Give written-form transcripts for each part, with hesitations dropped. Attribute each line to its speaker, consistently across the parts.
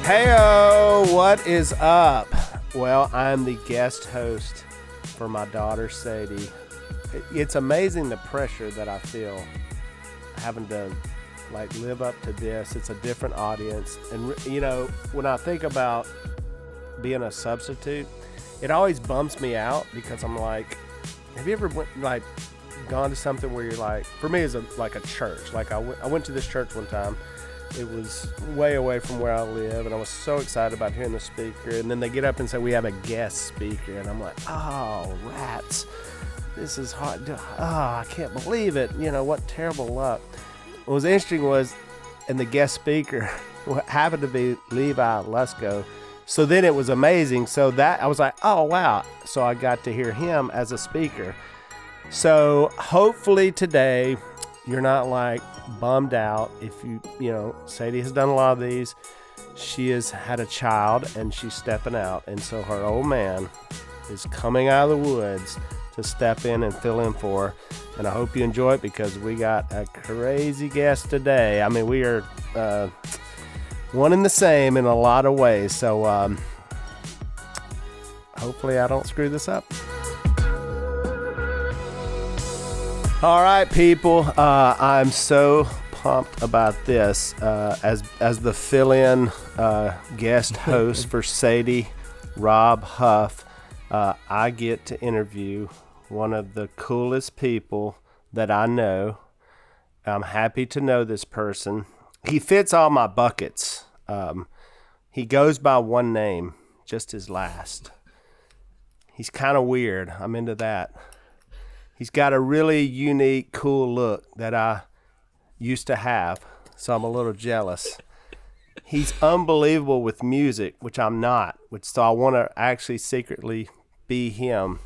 Speaker 1: Heyo, what is up? Well, I'm the guest host for my daughter, Sadie. It's amazing the pressure that I feel having to live up to this. It's a different audience. And, when I think about being a substitute, it always bumps me out because I'm like, have you ever gone to something where you're like, for me it's like a church. Like I went to this church one time. It was way away from where I live, and I was so excited about hearing the speaker. And then they get up and say, we have a guest speaker. And I'm like, oh, rats. This is hard. Oh, I can't believe it. What terrible luck. What was interesting was, and the guest speaker happened to be Levi Lusko. So then it was amazing. So that I was like, oh, wow. So I got to hear him as a speaker. So hopefully today you're not bummed out. If Sadie has done a lot of these. She has had a child and she's stepping out. And so her old man is coming out of the woods to step in and fill in for her. And I hope you enjoy it because we got a crazy guest today. I mean, we are one and the same in a lot of ways. So hopefully I don't screw this up. All right, people. I'm so pumped about this. As the fill-in guest host for Sadie Rob Huff, I get to interview one of the coolest people that I know. I'm happy to know this person. He fits all my buckets. He goes by one name, just his last. He's kind of weird. I'm into that. He's got a really unique, cool look that I used to have, so I'm a little jealous. He's unbelievable with music, which I'm not, so I want to actually secretly be him.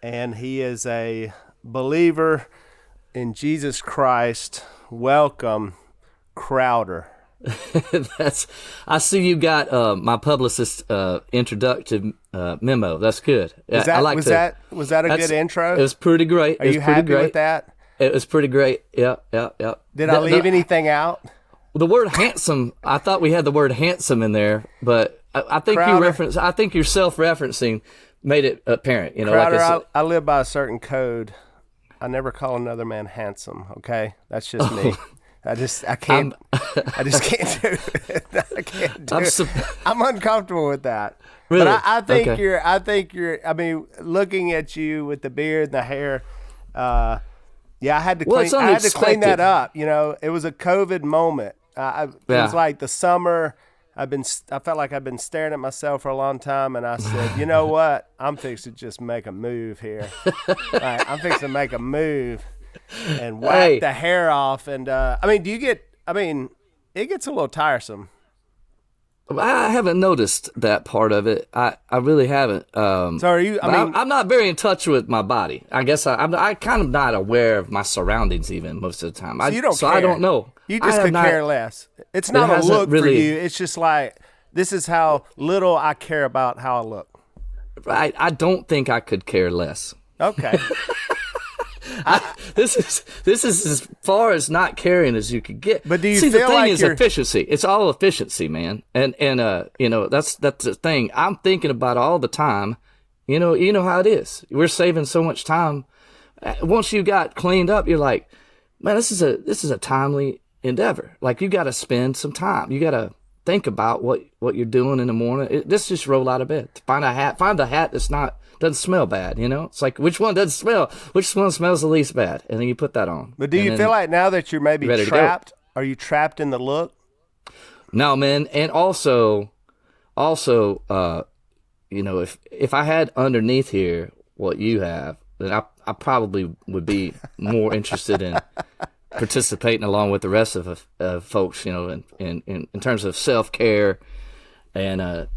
Speaker 1: And he is a believer in Jesus Christ. Welcome, Crowder.
Speaker 2: I see you got my publicist's introductive memo. That's good.
Speaker 1: Was that a good intro?
Speaker 2: It was pretty great.
Speaker 1: Are you happy with that?
Speaker 2: It was pretty great. Yeah.
Speaker 1: Did I leave anything out?
Speaker 2: The word handsome. I thought we had the word handsome in there, but I think Crowder, I think your self-referencing made it apparent.
Speaker 1: Crowder, I live by a certain code. I never call another man handsome. Okay, that's just me. I just can't do it. I can't do it. I'm uncomfortable with that.
Speaker 2: Really?
Speaker 1: But I think you're, I mean, looking at you with the beard and the hair, I had to clean that up. It was a COVID moment. It was like the summer. I felt like I've been staring at myself for a long time, and I said, you know what? I'm fixing to just make a move here. I'm fixing to make a move. And whack the hair off, and it gets a little tiresome.
Speaker 2: I haven't noticed that part of it. I really haven't.
Speaker 1: So are you?
Speaker 2: I'm not very in touch with my body. I guess I'm kind of not aware of my surroundings even most of the time.
Speaker 1: So you don't care.
Speaker 2: I don't know.
Speaker 1: You just could care less. It's not a look for you. It's just like, this is how little I care about how I look.
Speaker 2: I don't think I could care less.
Speaker 1: Okay.
Speaker 2: This is as far as not caring as you could get.
Speaker 1: But do you
Speaker 2: feel
Speaker 1: the thing
Speaker 2: like is efficiency? It's all efficiency, man. And that's the thing I'm thinking about all the time. You know how it is. We're saving so much time. Once you got cleaned up, you're like, man, this is a timely endeavor. Like, you got to spend some time. You got to think about what you're doing in the morning. Just roll out of bed. Find a hat that's doesn't smell bad, It's like, which one doesn't smell? Which one smells the least bad? And then you put that on.
Speaker 1: But do you feel like now that you're maybe trapped, are you trapped in the look?
Speaker 2: No, man. And also, if I had underneath here what you have, then I probably would be more interested in participating along with the rest of folks, in terms of self-care and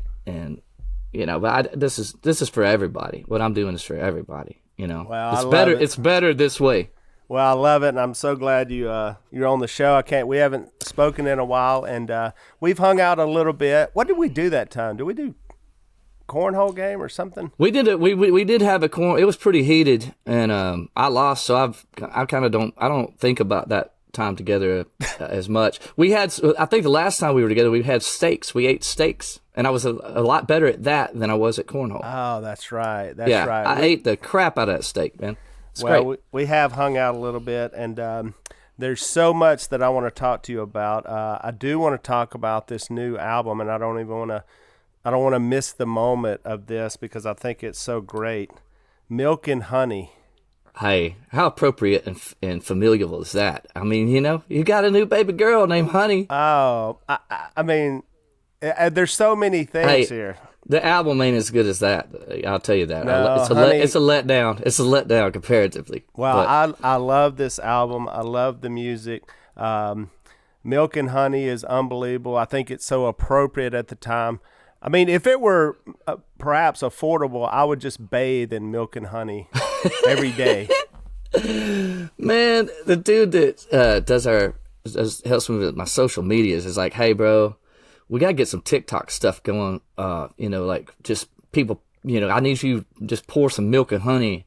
Speaker 2: but this is for everybody. What I'm doing is for everybody,
Speaker 1: Well,
Speaker 2: it's better this way.
Speaker 1: Well, I love it, and I'm so glad you're on the show. We haven't spoken in a while, and we've hung out a little bit. What did we do that time? Did we do cornhole game or something?
Speaker 2: We did it. We did have a corn. It was pretty heated, and I lost, so I don't think about that time together as much. I think the last time we were together, we had steaks. We ate steaks, and I was a lot better at that than I was at cornhole.
Speaker 1: Oh, that's right. That's right.
Speaker 2: I ate the crap out of that steak, man. It's great.
Speaker 1: We have hung out a little bit, and there's so much that I want to talk to you about. I do want to talk about this new album, and I don't want to miss the moment of this because I think it's so great. Milk and Honey.
Speaker 2: Hey, how appropriate and familial is that? I mean, you got a new baby girl named Honey.
Speaker 1: Oh, I mean, there's so many things here.
Speaker 2: The album ain't as good as that. I'll tell you that.
Speaker 1: No,
Speaker 2: it's a letdown. It's a letdown comparatively.
Speaker 1: Well, I love this album. I love the music. Milk and Honey is unbelievable. I think it's so appropriate at the time. I mean, if it were perhaps affordable, I would just bathe in Milk and Honey every day.
Speaker 2: Man, the dude that helps me with my social medias is like, hey, bro, we got to get some TikTok stuff going. Like just people, I need you to just pour some Milk and Honey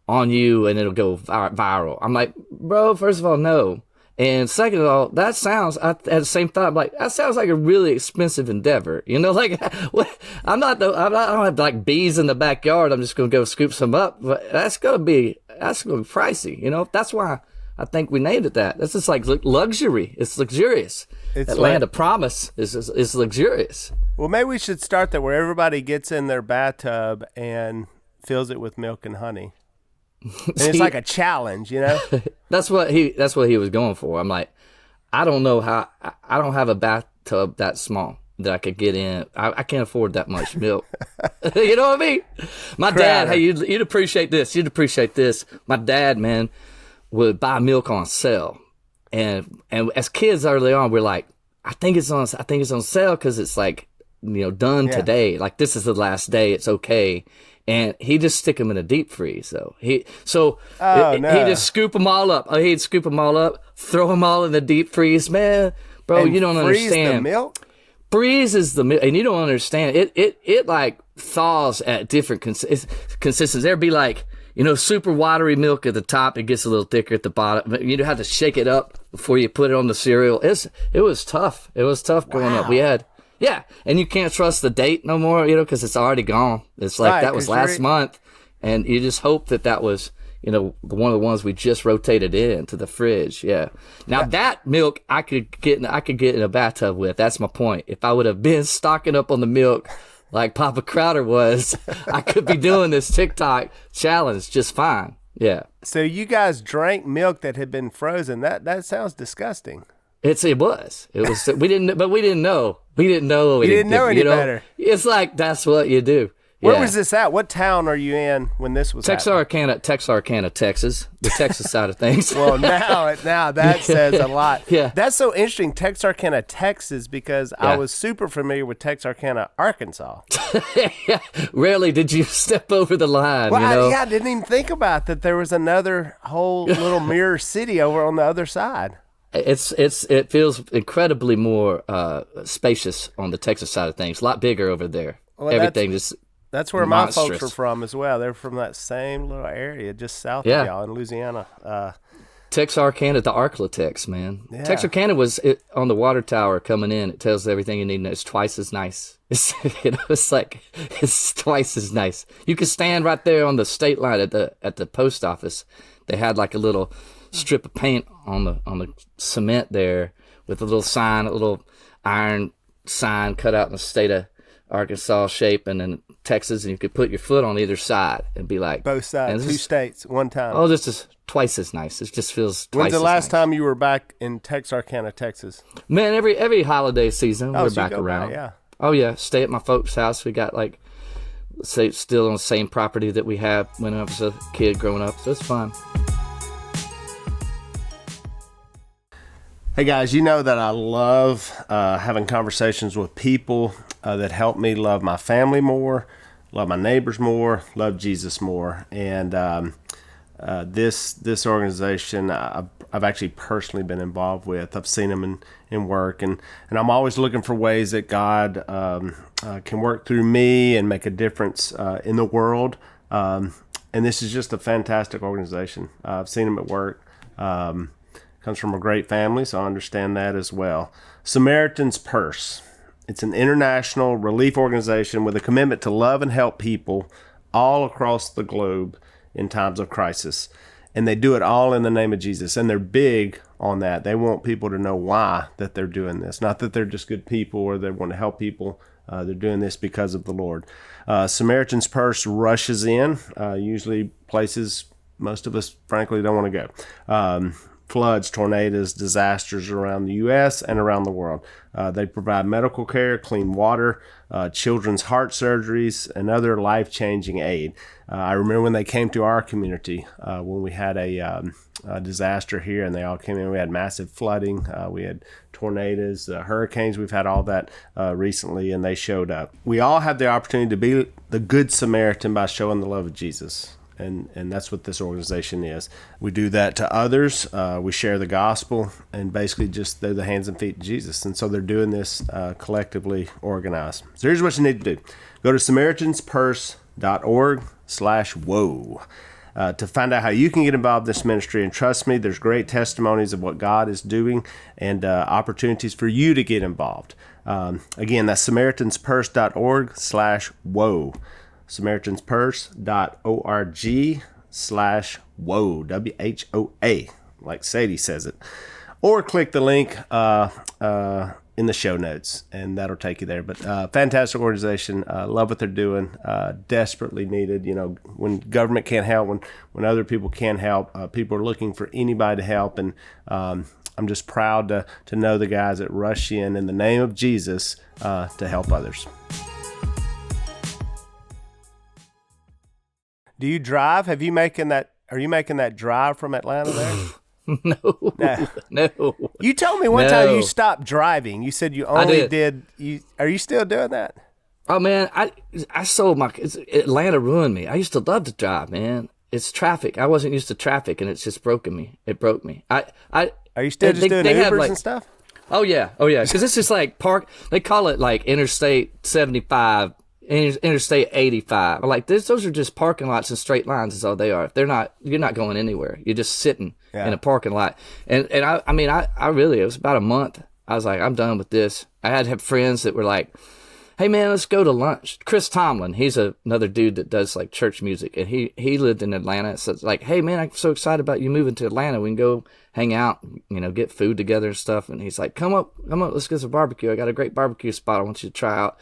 Speaker 2: on you and it'll go viral. I'm like, bro, first of all, no. And second of all, that sounds, I had the same thought, I'm like, that sounds like a really expensive endeavor. Like, I don't have like bees in the backyard. I'm just going to go scoop some up. But that's going to be pricey. That's why I think we named it that. That's just like luxury. It's luxurious. It's that land of promise is luxurious. Well,
Speaker 1: maybe we should start there where everybody gets in their bathtub and fills it with milk and honey. And it's like a challenge,
Speaker 2: That's what he was going for. I'm like, I don't know how. I don't have a bathtub that small that I could get in. I can't afford that much milk. You know what I mean? My dad, hey, you'd appreciate this. You'd appreciate this. My dad, man, would buy milk on sale, and as kids early on, we're like, I think it's on sale because it's like done today. Like this is the last day. It's okay. And he just stick them in a deep freeze. He'd just scoop them all up. He'd scoop them all up, throw them all in the deep freeze, man. Bro,
Speaker 1: and
Speaker 2: you don't understand.
Speaker 1: The milk?
Speaker 2: Freezes the milk, and you don't understand. It like thaws at different consistencies. There'd be like super watery milk at the top. It gets a little thicker at the bottom. But you have to shake it up before you put it on the cereal. It was tough. It was tough growing up. We had. Yeah, and you can't trust the date no more, because it's already gone. It's like that was last month, and you just hope that was, one of the ones we just rotated into the fridge. Yeah. Now that milk I could get in a bathtub with. That's my point. If I would have been stocking up on the milk like Papa Crowder was, I could be doing this TikTok challenge just fine. Yeah.
Speaker 1: So you guys drank milk that had been frozen. That sounds disgusting.
Speaker 2: It was. We didn't know. We didn't know any better. It's like, that's what you do.
Speaker 1: Where was this at? What town are you in when this was
Speaker 2: Texarkana, Texas, the Texas side of things.
Speaker 1: Well, now that says a lot.
Speaker 2: Yeah.
Speaker 1: That's so interesting, Texarkana, Texas, because I was super familiar with Texarkana, Arkansas.
Speaker 2: Yeah. Rarely did you step over the line,
Speaker 1: Well, I didn't even think about that there was another whole little mirror city over on the other side.
Speaker 2: It feels incredibly more spacious on the Texas side of things. A lot bigger over there.
Speaker 1: Well,
Speaker 2: everything
Speaker 1: that's where
Speaker 2: monstrous.
Speaker 1: My folks are from as well. They're from that same little area just south of y'all in Louisiana.
Speaker 2: Texarkana, the Arklatex, man.
Speaker 1: Yeah.
Speaker 2: Texarkana was on the water tower coming in. It tells everything you need to know. It's twice as nice. It's twice as nice. You can stand right there on the state line at the post office. They had like a little strip of paint on the cement there with a little iron sign cut out in the state of Arkansas shape, and then Texas, and you could put your foot on either side and be like,
Speaker 1: both sides, two states, one time.
Speaker 2: Oh, this is twice as nice. It just feels twice as nice.
Speaker 1: When's the last time you were back in Texarkana, Texas?
Speaker 2: Man, every holiday season we're back around.
Speaker 1: Yeah.
Speaker 2: Oh yeah, stay at my folks' house. We got still on the same property that we had when I was a kid growing up, so it's fun.
Speaker 1: Hey guys, you know that I love having conversations with people that help me love my family more, love my neighbors more, love Jesus more. And this organization I've actually personally been involved with. I've seen them in work, and I'm always looking for ways that God can work through me and make a difference in the world. And this is just a fantastic organization. I've seen them at work. Comes from a great family, so I understand that as well. Samaritan's Purse. It's an international relief organization with a commitment to love and help people all across the globe in times of crisis. And they do it all in the name of Jesus. And they're big on that. They want people to know why that they're doing this. Not that they're just good people or they want to help people. They're doing this because of the Lord. Samaritan's Purse rushes in, usually places most of us, frankly, don't want to go. Floods, tornadoes, disasters around the U.S. and around the world. They provide medical care, clean water, children's heart surgeries, and other life-changing aid. I remember when they came to our community when we had a disaster here, and they all came in. We had massive flooding. We had tornadoes, hurricanes. We've had all that recently, and they showed up. We all have the opportunity to be the good Samaritan by showing the love of Jesus. And that's what this organization is. We do that to others. We share the gospel, and basically just they're the hands and feet of Jesus. And so they're doing this collectively organized. So here's what you need to do. Go to SamaritansPurse.org/whoa to find out how you can get involved in this ministry. And trust me, there's great testimonies of what God is doing and opportunities for you to get involved. Again, that's SamaritansPurse.org/whoa. SamaritansPurse.org/whoa, WHOA, like Sadie says it. Or click the link in the show notes, and that'll take you there. But fantastic organization. Love what they're doing. Desperately needed. You know, when government can't help, when other people can't help, people are looking for anybody to help. And I'm just proud to know the guys that rush in the name of Jesus to help others. Do you drive? Are you making that drive from Atlanta there?
Speaker 2: No.
Speaker 1: You told me one time you stopped driving. You said you only did. Are you still doing that?
Speaker 2: Oh man, I sold Atlanta ruined me. I used to love to drive, man. It's traffic. I wasn't used to traffic, and it's just broken me. It broke me. Are
Speaker 1: you still just doing Ubers and stuff?
Speaker 2: Oh yeah. Because it's just like They call it like Interstate 75. Interstate 85. Like those are just parking lots and straight lines is all they are. You're not going anywhere. You're just sitting in a parking lot. And I mean, it was about a month. I was like, I'm done with this. I had to have friends that were like, hey man, let's go to lunch. Chris Tomlin, he's another dude that does like church music, and he lived in Atlanta. So it's like, hey man, I'm so excited about you moving to Atlanta. We can go hang out, get food together and stuff. And he's like, come up, let's get some barbecue. I got a great barbecue spot I want you to try out.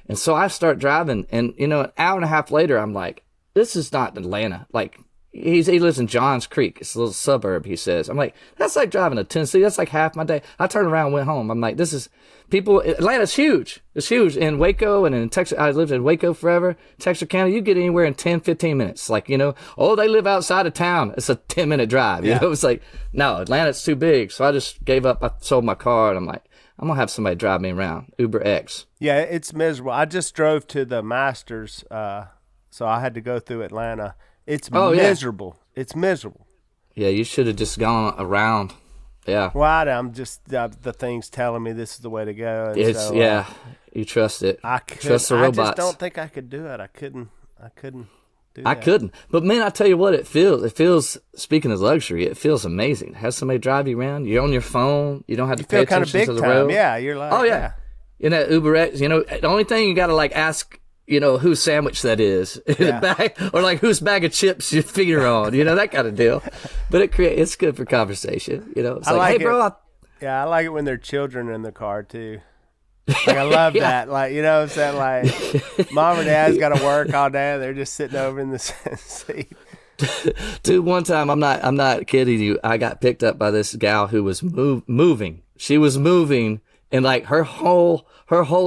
Speaker 2: And so I start driving, and an hour and a half later, I'm like, this is not Atlanta. Like, he lives in Johns Creek. It's a little suburb, he says. I'm like, that's like driving to Tennessee. That's like half my day. I turned around and went home. I'm like, Atlanta's huge. It's huge. In Waco and in Texas, I lived in Waco forever. Texas County, you get anywhere in 10, 15 minutes. Like, they live outside of town. It's a 10-minute drive. You know, it's like, no, Atlanta's too big. So I just gave up. I sold my car, and I'm like, I'm going to have somebody drive me around. Uber X.
Speaker 1: Yeah, it's miserable. I just drove to the Masters, so I had to go through Atlanta. It's miserable. Yeah. It's miserable.
Speaker 2: Yeah, you should have just gone around. Yeah.
Speaker 1: Well, I'm just, the thing's telling me this is the way to go. And
Speaker 2: you trust it.
Speaker 1: Trust the robots. I just don't think I could do it. I couldn't do that.
Speaker 2: I couldn't. But man, I tell you what, it feels, speaking of luxury, it feels amazing. Have somebody drive you around. You're on your phone. You don't have to pay attention to the road.
Speaker 1: Yeah, you're like,
Speaker 2: oh yeah. In that Uber X, the only thing you got to like ask, whose sandwich that is, or like whose bag of chips your feet are on, that kind of deal. But it's good for conversation. It's like, hey, bro.
Speaker 1: I like it when there are children in the car too. Like, I love that. Like, what I'm saying? Like, mom and dad's got to work all day. They're just sitting over in the seat.
Speaker 2: Dude, one time, I'm not kidding you. I got picked up by this gal who was moving. She was moving, and like her whole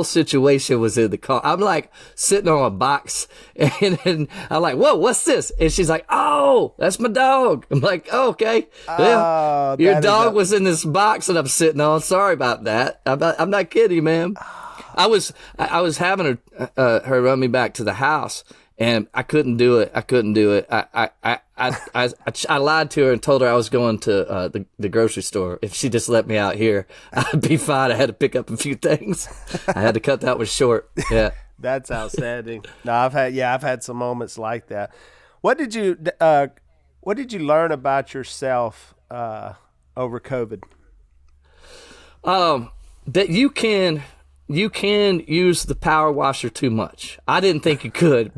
Speaker 2: situation was in the car. I'm like sitting on a box, and I'm like, whoa, what's this? And she's like, oh, that's my dog. I'm like, oh, okay. Well, your dog was in this box that I'm sitting on. Sorry about that. I'm not kidding, man. I was having her run me back to the house, and I couldn't do it. I lied to her and told her I was going to the grocery store. If she just let me out here, I'd be fine. I had to pick up a few things. I had to cut that one short. Yeah,
Speaker 1: that's outstanding. No, I've had some moments like that. What did you learn about yourself over COVID?
Speaker 2: That you can use the power washer too much. I didn't think you could,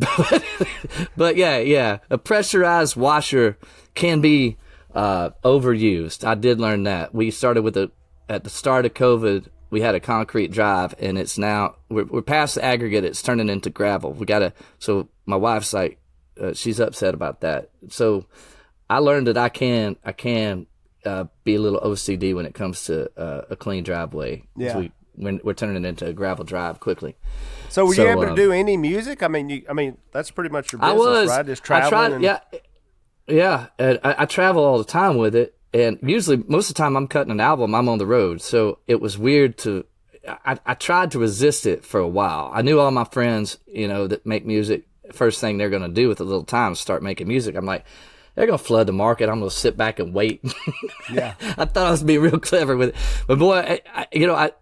Speaker 2: but yeah, a pressurized washer can be overused. I did learn that. We started at the start of COVID. We had a concrete drive, and it's now we're past the aggregate. It's turning into gravel. So my wife's like, she's upset about that. So I learned that I can be a little OCD when it comes to a clean driveway.
Speaker 1: Yeah.
Speaker 2: When we're turning it into a gravel drive quickly.
Speaker 1: So were you able to do any music? I mean, that's pretty much your business, right? Just traveling.
Speaker 2: Yeah. And I travel all the time with it, and usually most of the time I'm cutting an album, I'm on the road. So it was weird I tried to resist it for a while. I knew all my friends, that make music. First thing they're going to do with a little time is start making music. I'm like, they're going to flood the market. I'm going to sit back and wait.
Speaker 1: Yeah.
Speaker 2: I thought I was being real clever with it. But boy,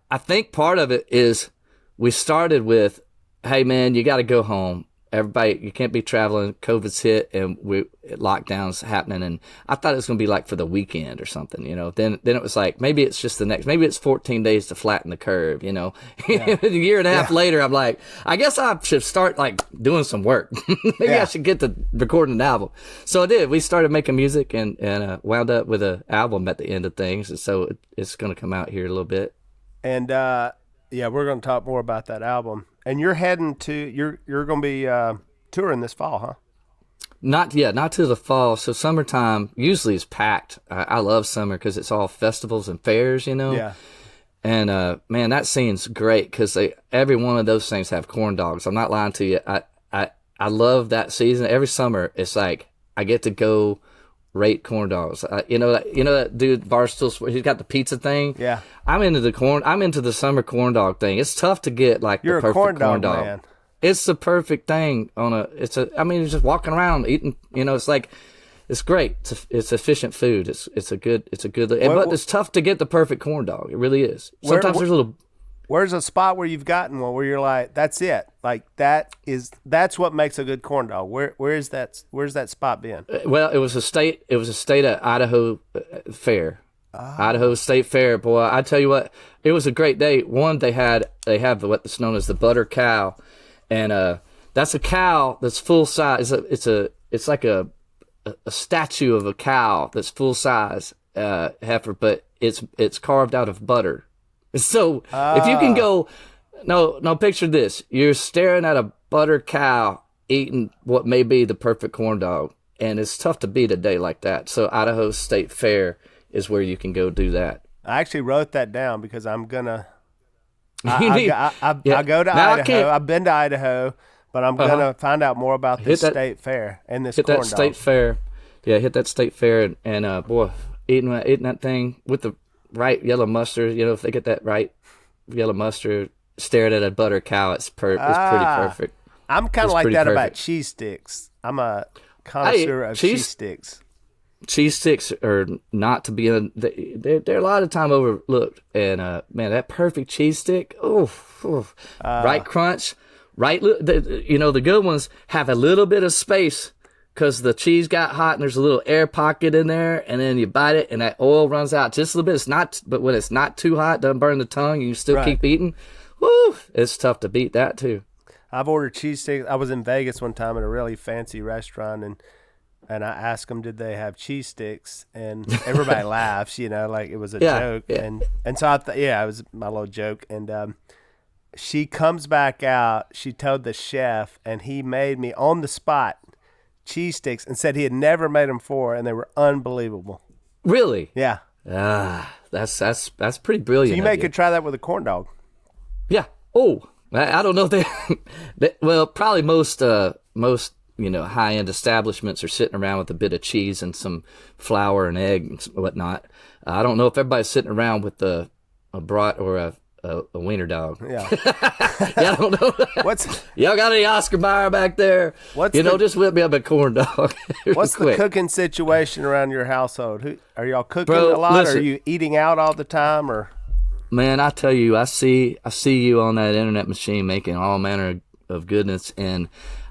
Speaker 2: I think part of it is we started with, hey man, you got to go home. Everybody, you can't be traveling. COVID's hit and lockdowns happening. And I thought it was going to be like for the weekend or something, Then it was like, maybe it's just maybe it's 14 days to flatten the curve, Yeah. A year and a half later, I'm like, I guess I should start like doing some work. Maybe I should get to recording an album. So I did. We started making music and wound up with an album at the end of things. And so it's going to come out here a little bit.
Speaker 1: And we're going to talk more about that album. And you're heading you're going to be touring this fall, huh?
Speaker 2: Not to the fall. So summertime usually is packed. I love summer because it's all festivals and fairs,
Speaker 1: Yeah.
Speaker 2: And man, that scene's great because every one of those things have corn dogs. I'm not lying to you. I love that season. Every summer, it's like I get to go rate corn dogs. You know that dude Barstool. He's got the pizza thing.
Speaker 1: Yeah.
Speaker 2: I'm into the summer corn dog thing. It's tough to get like
Speaker 1: You're
Speaker 2: the perfect
Speaker 1: corn dog man.
Speaker 2: It's the perfect thing it's just walking around eating, it's great. It's efficient food. It's a good, but it's tough to get the perfect corn dog. It really is. Sometimes there's a little.
Speaker 1: Where's a spot where you've gotten one where you're like, that's it? Like that's what makes a good corn dog. Where's that spot been?
Speaker 2: Well, it was a state at Idaho fair. Idaho State Fair. Boy, I tell you what, it was a great day. One, they have what's known as the butter cow, and that's a cow that's full size. It's like a statue of a cow that's full size heifer, but it's carved out of butter. So if you can go, no, picture this. You're staring at a butter cow eating what may be the perfect corn dog, and it's tough to beat a day like that. So Idaho State Fair is where you can go do that.
Speaker 1: I actually wrote that down because I'm gonna. I go to Idaho. I've been to Idaho, but I'm gonna find out more about this state fair and this corn dog. Hit that
Speaker 2: state fair. Yeah, hit that state fair and boy, eating that thing with the right yellow mustard. If they get that right yellow mustard, staring at a butter cow, it's pretty perfect.
Speaker 1: I'm kind of like that about cheese sticks. I'm a connoisseur of cheese sticks.
Speaker 2: Cheese sticks are not to be they're a lot of time overlooked, and man, that perfect cheese stick, right crunch, right. The good ones have a little bit of space because the cheese got hot and there's a little air pocket in there, and then you bite it and that oil runs out just a little bit. But when it's not too hot, doesn't burn the tongue, you still keep eating. Woo! It's tough to beat that too.
Speaker 1: I've ordered cheese sticks. I was in Vegas one time at a really fancy restaurant, and I asked them, did they have cheese sticks? And everybody laughs, like it was a joke. Yeah. And so I thought, it was my little joke. And she comes back out. She told the chef, and he made me on the spot cheese sticks and said he had never made them before, and they were unbelievable.
Speaker 2: Really?
Speaker 1: Yeah.
Speaker 2: That's pretty brilliant.
Speaker 1: So you may could try that with a corn dog.
Speaker 2: Yeah. Oh, I don't know if well, probably most high-end establishments are sitting around with a bit of cheese and some flour and egg and whatnot. I don't know if everybody's sitting around with a brat or a wiener dog.
Speaker 1: Yeah.
Speaker 2: I don't know. Y'all got any Oscar Mayer back there? Just whip me up a corn dog.
Speaker 1: What's the cooking situation around your household? Are y'all cooking a lot? Listen, are you eating out all the time, or?
Speaker 2: Man, I tell you, I see you on that internet machine making all manner of goodness, and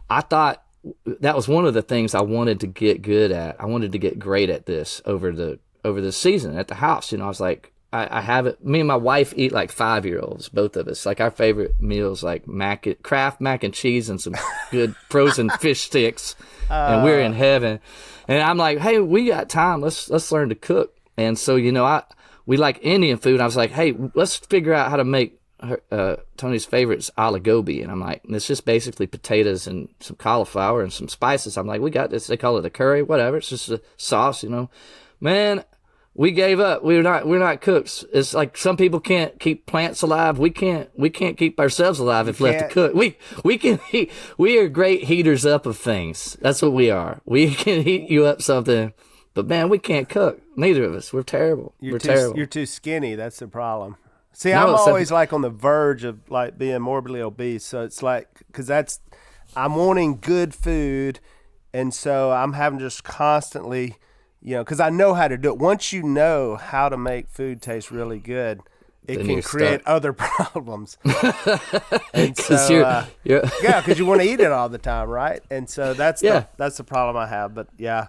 Speaker 2: I thought that was one of the things I wanted to get good at. I wanted to get great at this over the over the season at the house. I was like, I have it. Me and my wife eat like 5-year-olds, both of us. Like our favorite meals, like Kraft mac and cheese and some good frozen fish sticks, and we're in heaven. And I'm like, hey, we got time. Let's learn to cook. And so we like Indian food. I was like, hey, let's figure out how to make Tony's favorite's aloo gobi. And I'm like, it's just basically potatoes and some cauliflower and some spices. I'm like, we got this. They call it a curry, whatever. It's just a sauce, Man, we gave up. We're not cooks. It's like some people can't keep plants alive. We can't keep ourselves alive if left to cook. We can heat. We are great heaters up of things. That's what we are. We can heat you up something, but man, we can't cook. Neither of us. We're terrible. We're terrible.
Speaker 1: You're too skinny. That's the problem. See, I'm always like on the verge of like being morbidly obese. So it's like, I'm wanting good food. And so I'm having just constantly, because I know how to do it. Once you know how to make food taste really good, it can create other problems. And so, because you want to eat it all the time, right? And so that's the problem I have. But yeah,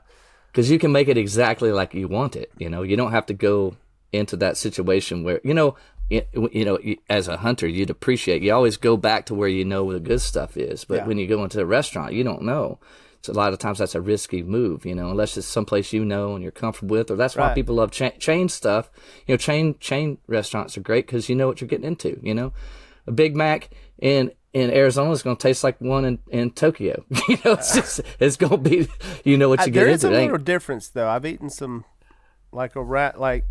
Speaker 2: because you can make it exactly like you want it. You don't have to go into that situation where as a hunter, you'd appreciate. You always go back to where where the good stuff is. But when you go into a restaurant, you don't know. So a lot of times that's a risky move, unless it's someplace and you're comfortable with, or that's why people love chain stuff. Chain restaurants are great because you know what you're getting into. A Big Mac in Arizona is going to taste like one in Tokyo. It's going to be, what you get into.
Speaker 1: There's a little difference though. I've eaten some like a rat like.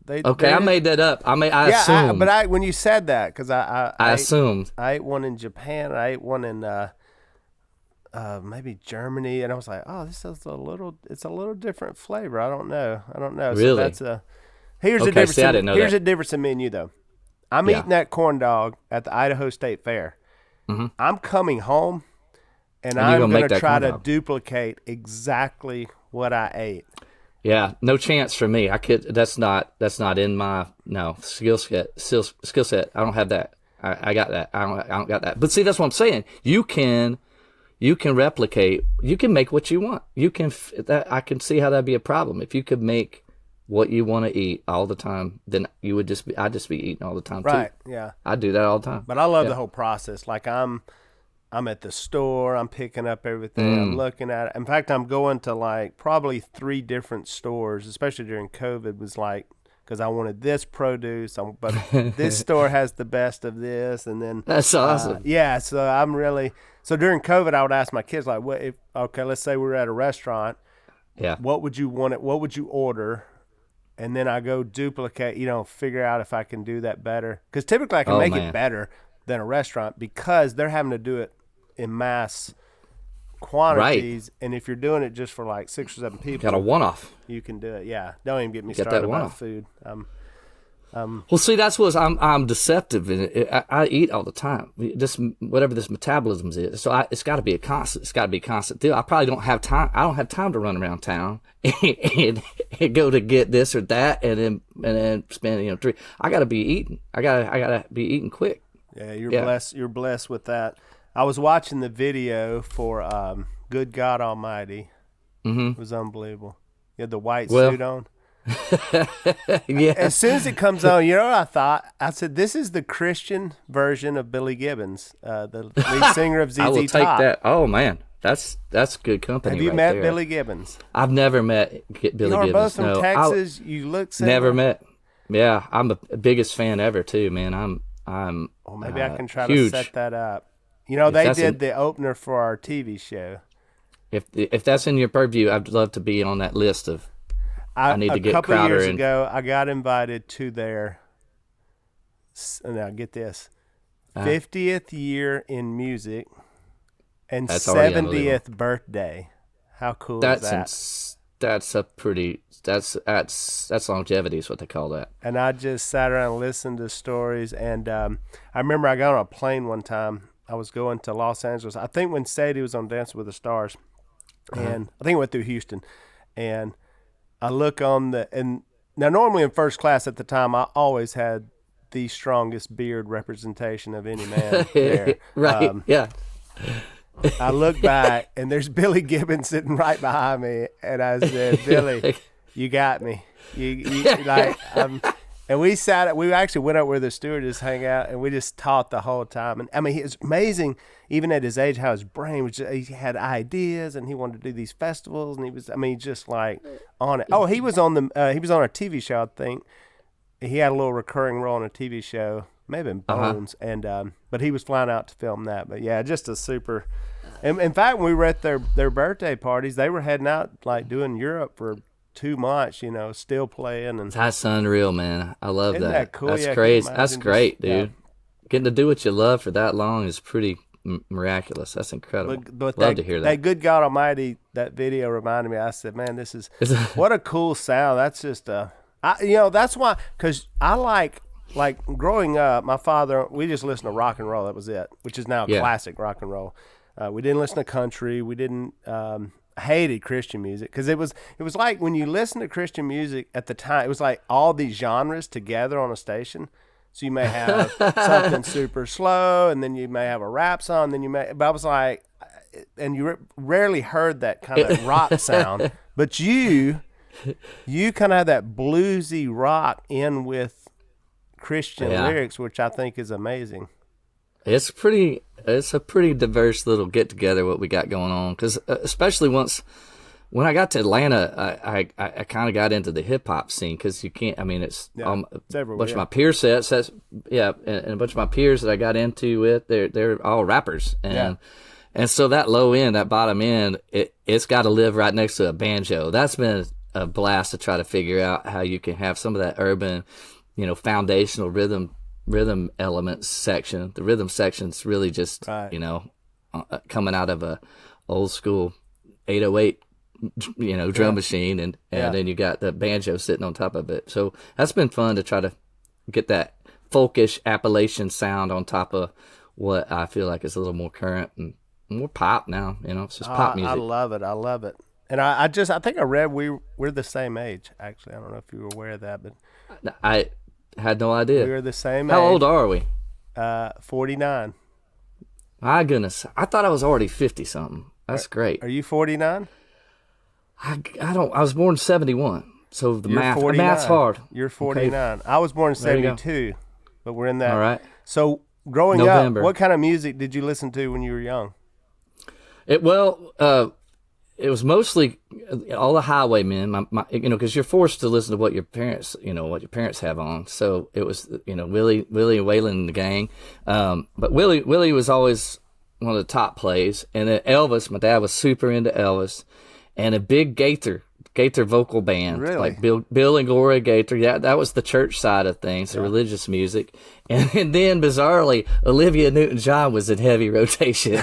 Speaker 2: I made that up. I assumed.
Speaker 1: But when you said that, because I
Speaker 2: assumed.
Speaker 1: I ate one in Japan. I ate one in maybe Germany, and I was like, oh, this is it's a little different flavor. I don't know.
Speaker 2: Really?
Speaker 1: So here's the difference. Here's the difference in me and you though. I'm eating that corn dog at the Idaho State Fair. Mm-hmm. I'm coming home, and I'm going to try to duplicate exactly what I ate.
Speaker 2: Yeah, no chance for me. That's not in my skill set. I don't have that. I got that. I don't got that. But see, that's what I'm saying. You can replicate. You can make what you want. I can see how that'd be a problem. If you could make what you want to eat all the time, then I'd just be eating all the time too.
Speaker 1: Right. Yeah.
Speaker 2: I do that all the time.
Speaker 1: But I love the whole process. Like I'm at the store, I'm picking up everything, I'm looking at it. In fact, I'm going to like probably 3 different stores, especially during COVID, was like, because I wanted this produce, but this store has the best of this, and then
Speaker 2: that's awesome.
Speaker 1: So during COVID, I would ask my kids like, let's say we're at a restaurant, what would you want? What would you order? And then I go duplicate, figure out if I can do that better, because typically I can make it better than a restaurant because they're having to do it in mass quantities, and if you're doing it just for like 6 or 7 people,
Speaker 2: got a one-off.
Speaker 1: You can do it. Yeah, don't even get me started about food.
Speaker 2: Well, see, that's what I'm deceptive in it. I eat all the time. Just whatever this metabolism is, so it's got to be a constant. It's got to be a constant deal. I probably don't have time. I don't have time to run around town and go to get this or that, and then spend 3. I got to be eating. I gotta be eating quick.
Speaker 1: Yeah, you're blessed. You're blessed with that. I was watching the video for Good God Almighty. Mm-hmm. It was unbelievable. You had the white suit on.
Speaker 2: Yeah.
Speaker 1: As soon as it comes on, you know what I thought? I said, this is the Christian version of Billy Gibbons, the lead singer of ZZ Top.
Speaker 2: I will take that. Oh, man. That's good company.
Speaker 1: Have you met Billy Gibbons?
Speaker 2: I've never met Billy Gibbons.
Speaker 1: You are both from Texas. You look similar.
Speaker 2: Never met. Yeah, I'm the biggest fan ever, too, man. I'm
Speaker 1: well, maybe I can try to set that up. They did the opener for our TV show.
Speaker 2: If that's in your purview, I'd love to be on that list of. I need to get Crowder. A couple years
Speaker 1: ago, I got invited to their. Now get this, 50th year in music, and 70th birthday. How cool is that? That's
Speaker 2: longevity is what they call that.
Speaker 1: And I just sat around and listened to stories, and I remember I got on a plane one time. I was going to Los Angeles. I think when Sadie was on Dancing with the Stars, and I think it went through Houston, and I look on and now normally in first class at the time, I always had the strongest beard representation of any man there.
Speaker 2: Right, yeah.
Speaker 1: I look back, and there's Billy Gibbons sitting right behind me, and I said, Billy, you got me. Like, and we actually went up where the stewardess hang out, and we just taught the whole time. And I mean, it's amazing, even at his age, how his brain was. He had ideas, and he wanted to do these festivals, and he was, I mean, just like on it. Oh, he was on a TV show, I think. He had a little recurring role on a TV show, maybe in Bones, and but he was flying out to film that. But yeah, just a super. In fact, when we were at their birthday parties, they were heading out, like doing Europe for 2 months, still playing. And
Speaker 2: that's unreal, man. I love
Speaker 1: isn't that cool?
Speaker 2: That's
Speaker 1: yeah,
Speaker 2: crazy. That's great, dude.
Speaker 1: Yeah.
Speaker 2: Getting to do what you love for that long is pretty miraculous. That's incredible.
Speaker 1: But
Speaker 2: love to hear that.
Speaker 1: That good God Almighty, that video reminded me. I said, man, this is what a cool sound. That's just that's why, because I like growing up, my father, we just listened to rock and roll. That was it, which is now classic rock and roll. We didn't listen to country. We didn't. Hated Christian music because it was like when you listen to Christian music at the time, it was like all these genres together on a station. So you may have something super slow, and then you may have a rap song, but I was like, and you rarely heard that kind of rock sound, but you kind of have that bluesy rock in with Christian lyrics, which I think is amazing.
Speaker 2: It's a pretty diverse little get together what we got going on, because especially when I got to Atlanta, I kind of got into the hip hop scene, because you can't. I mean, it's a bunch of my peers and a bunch of my peers that I got into with, they're all rappers, and so that low end, that bottom end, it's got to live right next to a banjo. That's been a blast to try to figure out how you can have some of that urban, foundational rhythm elements section. The rhythm section's really just coming out of a old school 808 drum machine, and then you got the banjo sitting on top of it. So that's been fun to try to get that folkish Appalachian sound on top of what I feel like is a little more current and more pop now. It's just pop music.
Speaker 1: I love it. And I think I read we're the same age, actually. I don't know if you were aware of that, but
Speaker 2: I had no idea.
Speaker 1: We were the same
Speaker 2: How
Speaker 1: age.
Speaker 2: old are we?
Speaker 1: 49.
Speaker 2: My goodness. I thought I was already 50 something. That's great.
Speaker 1: Are you 49?
Speaker 2: I was born in 71. So the math's hard.
Speaker 1: You're 49. Okay. I was born in 72. But we're in that.
Speaker 2: All right.
Speaker 1: So growing up, what kind of music did you listen to when you were young?
Speaker 2: It was mostly all the highwaymen, because you're forced to listen to what your parents have on. So it was, Willie and Waylon and the gang. But Willie was always one of the top plays. And then Elvis, my dad was super into Elvis, and a big Gaither vocal band.
Speaker 1: Really?
Speaker 2: Like Bill and Gloria Gaither. Yeah, that was the church side of things, the religious music. And then bizarrely, Olivia Newton-John was in heavy rotation.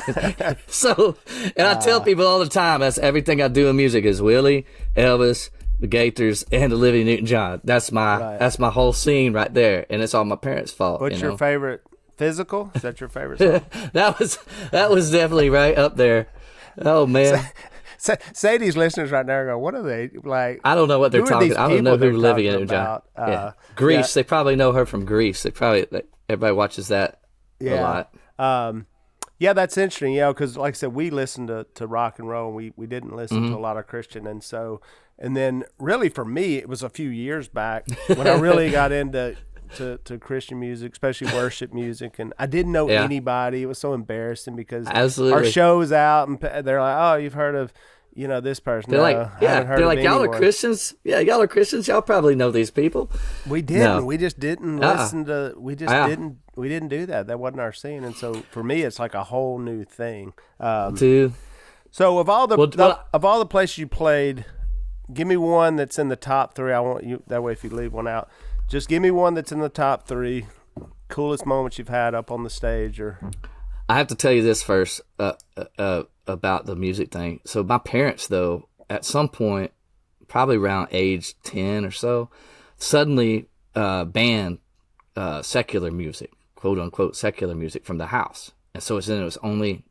Speaker 2: So, and I tell people all the time, that's everything I do in music is Willie, Elvis, the Gaithers, and Olivia Newton-John. That's my whole scene right there, and it's all my parents' fault.
Speaker 1: What's your favorite Physical? Is that your favorite song?
Speaker 2: that was definitely right up there. Oh man.
Speaker 1: Sadie's listeners right now are going, what are they like?
Speaker 2: I don't know what they're talking about. I don't know who Olivia Newton-John. Grease. They probably know her from Grease. Everybody watches that a lot.
Speaker 1: Yeah, that's interesting. Because like I said, we listened to rock and roll. And we didn't listen to a lot of Christian, and then really for me, it was a few years back when I really got into to Christian music, especially worship music, and I didn't know anybody. It was so embarrassing because our show's out, and they're like, "Oh, you've heard of." This person.
Speaker 2: They're like, they're like, y'all are Christians. Yeah, y'all are Christians. Y'all probably know these people.
Speaker 1: We didn't. No. We just didn't listen to. We just didn't. We didn't do that. That wasn't our scene. And so for me, it's like a whole new thing. So of all the places you played, give me one that's in the top three. I want you that way. If you leave one out, just give me one that's in the top three. Coolest moments you've had up on the stage, or.
Speaker 2: I have to tell you this first about the music thing. So my parents, though, at some point, probably around age 10 or so, suddenly banned secular music, quote unquote secular music, from the house. And so it was only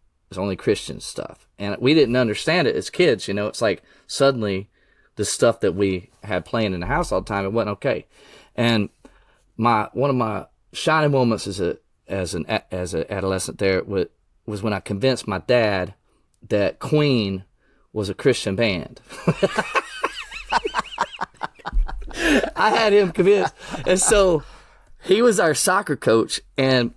Speaker 2: Christian stuff, and we didn't understand it as kids. It's like suddenly the stuff that we had playing in the house all the time, it wasn't okay. And one of my shining moments as an adolescent there was when I convinced my dad that Queen was a Christian band. I had him convinced. And so he was our soccer coach, and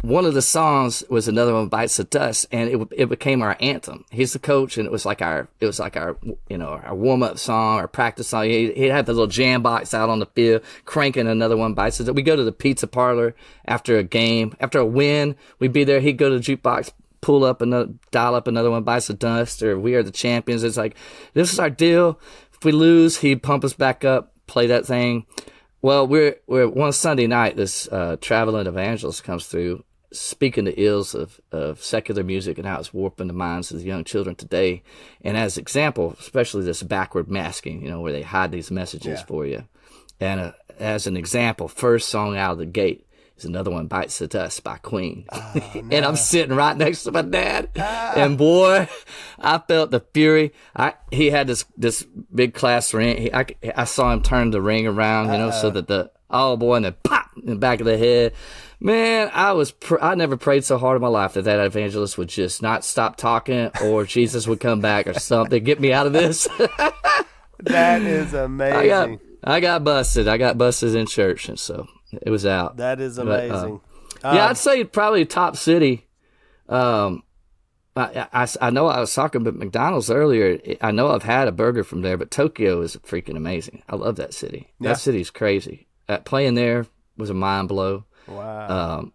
Speaker 2: one of the songs was Another One Bites the Dust, and it became our anthem. He's the coach, and it was like our our warm up song, our practice song. He'd have the little jam box out on the field, cranking Another One Bites the Dust. We go to the pizza parlor after a game, after a win. We'd be there. He'd go to the jukebox, dial up Another One Bites the Dust, or We Are the Champions. It's like, this is our deal. If we lose, he'd pump us back up, play that thing. Well, we're one Sunday night, this traveling evangelist comes through, speaking the ills of secular music and how it's warping the minds of the young children today. And as example, especially this backward masking, where they hide these messages for you. And as an example, first song out of the gate is Another One Bites the Dust by Queen. Oh, no. And I'm sitting right next to my dad. And boy, I felt the fury. He had this big class ring. I saw him turn the ring around, so that and then pop in the back of the head. Man, I never prayed so hard in my life that evangelist would just not stop talking, or Jesus would come back or something, get me out of this.
Speaker 1: That is amazing.
Speaker 2: I got busted. I got busted in church, and so it was out.
Speaker 1: That is amazing.
Speaker 2: I'd say probably top city. I know I was talking about McDonald's earlier. I know I've had a burger from there, but Tokyo is freaking amazing. I love that city. Yeah. That city's crazy. Playing there was a mind blow.
Speaker 1: Wow.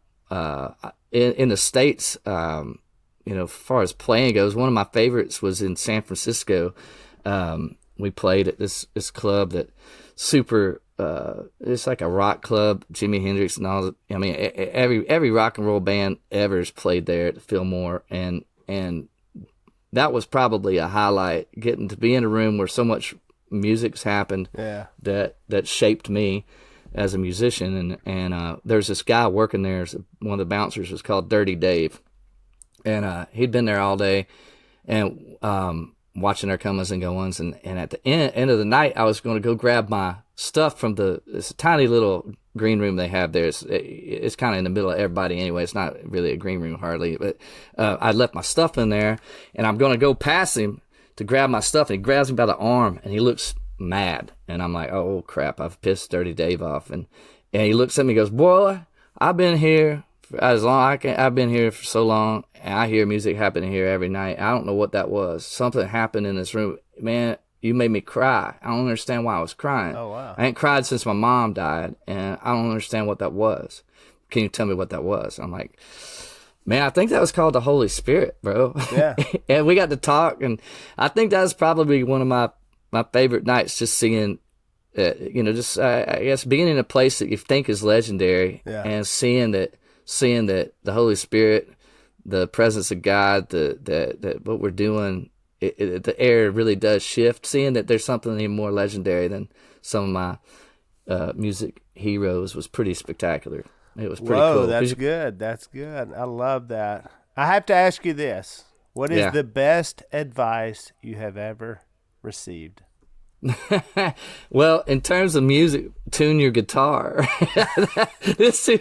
Speaker 2: In the States, as far as playing goes, one of my favorites was in San Francisco. We played at this club that super. It's like a rock club, Jimi Hendrix and all. I mean, every rock and roll band ever has played there at the Fillmore, and that was probably a highlight. Getting to be in a room where so much music's happened, that shaped me as a musician. And there's this guy working there. One of the bouncers was called Dirty Dave, and he'd been there all day, and watching their comings and goings. And at the end of the night, I was going to go grab my stuff from this tiny little green room they have there. It's kind of in the middle of everybody anyway. It's not really a green room hardly, but I left my stuff in there, and I'm going to go past him to grab my stuff, and he grabs me by the arm, and he looks mad, and I'm like, oh crap, I've pissed Dirty Dave off. And he looks at me and goes, boy, I've been here I've been here for so long, and I hear music happening here every night. I don't know what that was. Something happened in this room. Man, you made me cry. I don't understand why I was crying.
Speaker 1: Oh, wow.
Speaker 2: I ain't cried since my mom died, and I don't understand what that was. Can you tell me what that was? I'm like, man, I think that was called the Holy Spirit, bro.
Speaker 1: Yeah.
Speaker 2: And we got to talk, and I think that was probably one of my favorite nights, just seeing, I guess being in a place that you think is legendary, and seeing that the Holy Spirit, the presence of God, that what we're doing, the air really does shift. Seeing that there's something even more legendary than some of my music heroes was pretty spectacular. It was pretty cool.
Speaker 1: Whoa, that's good. That's good. I love that. I have to ask you this. What is the best advice you have ever received?
Speaker 2: Well, in terms of music, tune your guitar. So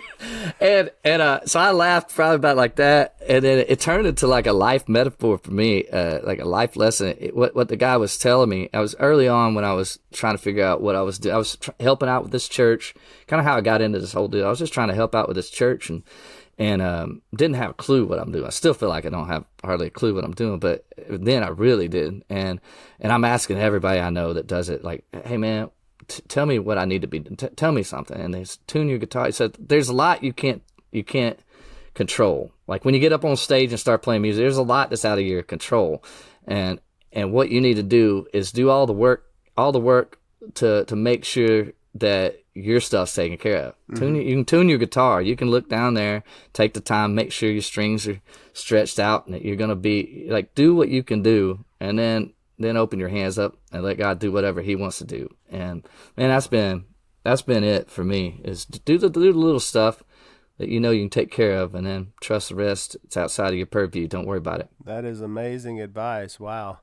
Speaker 2: I laughed probably about like that, and then it turned into like a life metaphor for me, like a life lesson. What the guy was telling me, I was early on when I was trying to figure out what I was doing. I was helping out with this church, kind of how I got into this whole deal. I was just trying to help out with this church, and didn't have a clue what I'm doing. I still feel like I don't have hardly a clue what I'm doing, but then I really did. And I'm asking everybody I know that does it, like, hey man, tell me what I need to be. Tell me something. And they tune your guitar. He said, there's a lot you can't control. Like when you get up on stage and start playing music, there's a lot that's out of your control. And what you need to do is do all the work to make sure that your stuff's taken care of. Mm-hmm. You can tune your guitar. You can look down there, take the time, make sure your strings are stretched out, and that you're going to be like, do what you can do, and then open your hands up and let God do whatever He wants to do. And man, that's been it for me, is to do the little stuff that you can take care of, and then trust the rest. It's outside of your purview. Don't worry about it.
Speaker 1: That is amazing advice. Wow.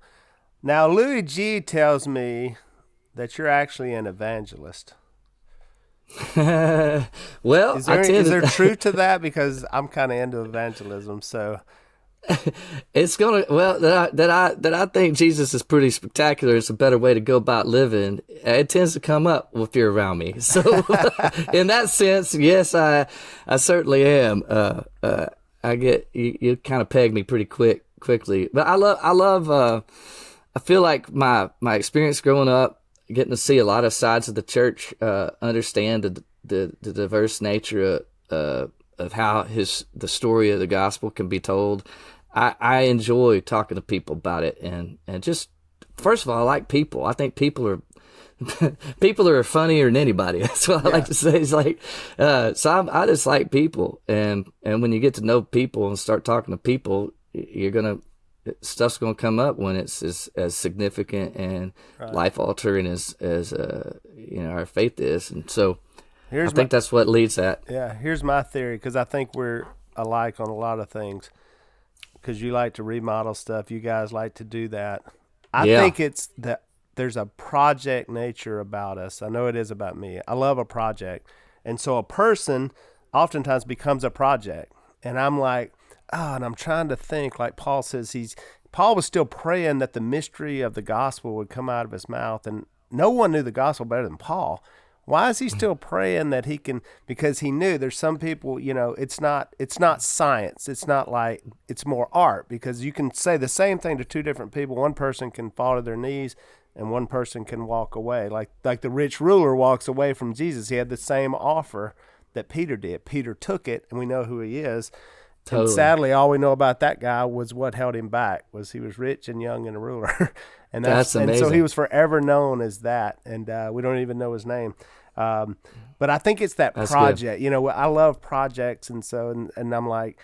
Speaker 1: Now, Louis G tells me that you're actually an evangelist.
Speaker 2: Well,
Speaker 1: is there truth to that? Because I'm kind of into evangelism, so
Speaker 2: it's gonna that I think Jesus is pretty spectacular. It's a better way to go about living. It tends to come up if you're around me. So in that sense, yes, I certainly am. I get you kind of peg me pretty quickly, but I feel like my experience growing up, getting to see a lot of sides of the church, understand the diverse nature of how the story of the gospel can be told. I enjoy talking to people about it, and just, first of all, I like people. I think people are funnier than anybody. That's what I like to say. It's like, so I just like people, and when you get to know people and start talking to people, stuff's gonna come up when it's as significant and life altering as our faith is, and so I think that's what leads that.
Speaker 1: Yeah, here's my theory, because I think we're alike on a lot of things. Because you like to remodel stuff, you guys like to do that. I think it's that there's a project nature about us. I know it is about me. I love a project, and so a person oftentimes becomes a project. And I'm like, and I'm trying to think. Like Paul says, Paul was still praying that the mystery of the gospel would come out of his mouth, and no one knew the gospel better than Paul. Why is he still praying that he can? Because he knew there's some people, it's not science. It's not like, it's more art, because you can say the same thing to two different people. One person can fall to their knees and one person can walk away. Like the rich ruler walks away from Jesus. He had the same offer that Peter did. Peter took it, and we know who he is. Totally. And sadly, all we know about that guy was what held him back, was he was rich and young and a ruler. And that's amazing. And so he was forever known as that, and we don't even know his name. But I think it's that's project. Good. I love projects, and so and I'm like,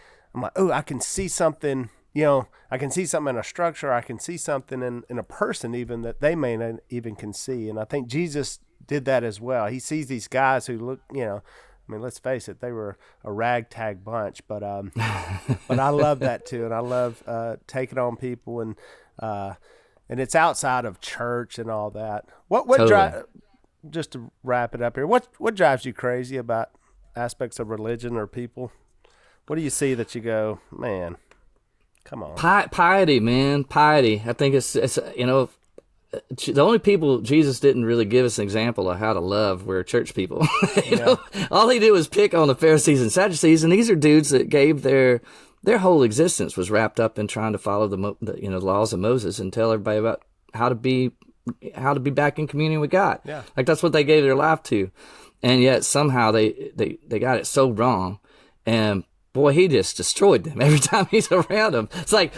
Speaker 1: oh, I can see something. I can see something in a structure. I can see something in a person even that they may not even can see. And I think Jesus did that as well. He sees these guys who look, let's face it, they were a ragtag bunch, but but I love that too, and I love taking on people, and it's outside of church and all that. What totally. Just to wrap it up here, what drives you crazy about aspects of religion or people? What do you see that you go, man, come on?
Speaker 2: Piety, man, piety. I think it's the only people Jesus didn't really give us an example of how to love were church people. All he did was pick on the Pharisees and Sadducees, and these are dudes that gave their whole existence was wrapped up in trying to follow the laws of Moses and tell everybody about how to be back in communion with God. Yeah. Like that's what they gave their life to. And yet somehow they got it so wrong. And boy, he just destroyed them every time he's around them. It's like,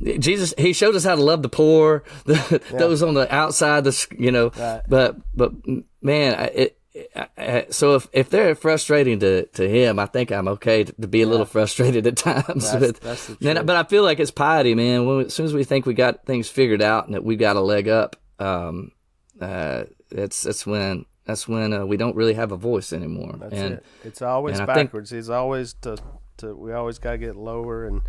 Speaker 2: Jesus, he showed us how to love the poor, those on the outside, right. But man, so if they're frustrating to him, I think I'm okay to be a little frustrated at times. That's the truth. But I feel like it's piety, man. As soon as we think we got things figured out and that we got a leg up, that's when we don't really have a voice anymore.
Speaker 1: That's it. It's always backwards. It's always we always got to get lower and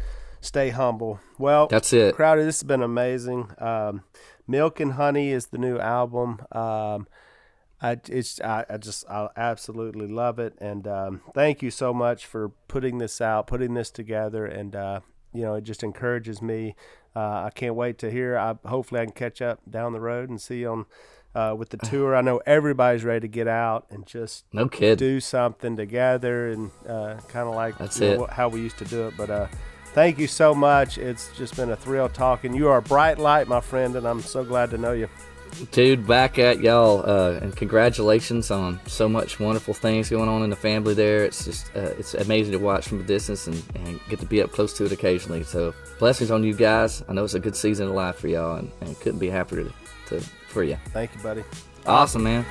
Speaker 1: stay humble. Well,
Speaker 2: that's it.
Speaker 1: Crowder, this has been amazing. Milk and Honey is the new album. I absolutely love it, and thank you so much for putting this together, and it just encourages me. I can't wait to hear. Hopefully I can catch up down the road and see you on with the tour. I know everybody's ready to get out and just do something together, and kind of like how we used to do it. But thank you so much. It's just been a thrill talking. You are a bright light, my friend, and I'm so glad to know you.
Speaker 2: Dude, back at y'all, and congratulations on so much wonderful things going on in the family there. It's just it's amazing to watch from a distance and get to be up close to it occasionally. So blessings on you guys. I know it's a good season of life for y'all, and couldn't be happier for you.
Speaker 1: Thank you, buddy.
Speaker 2: Awesome, man.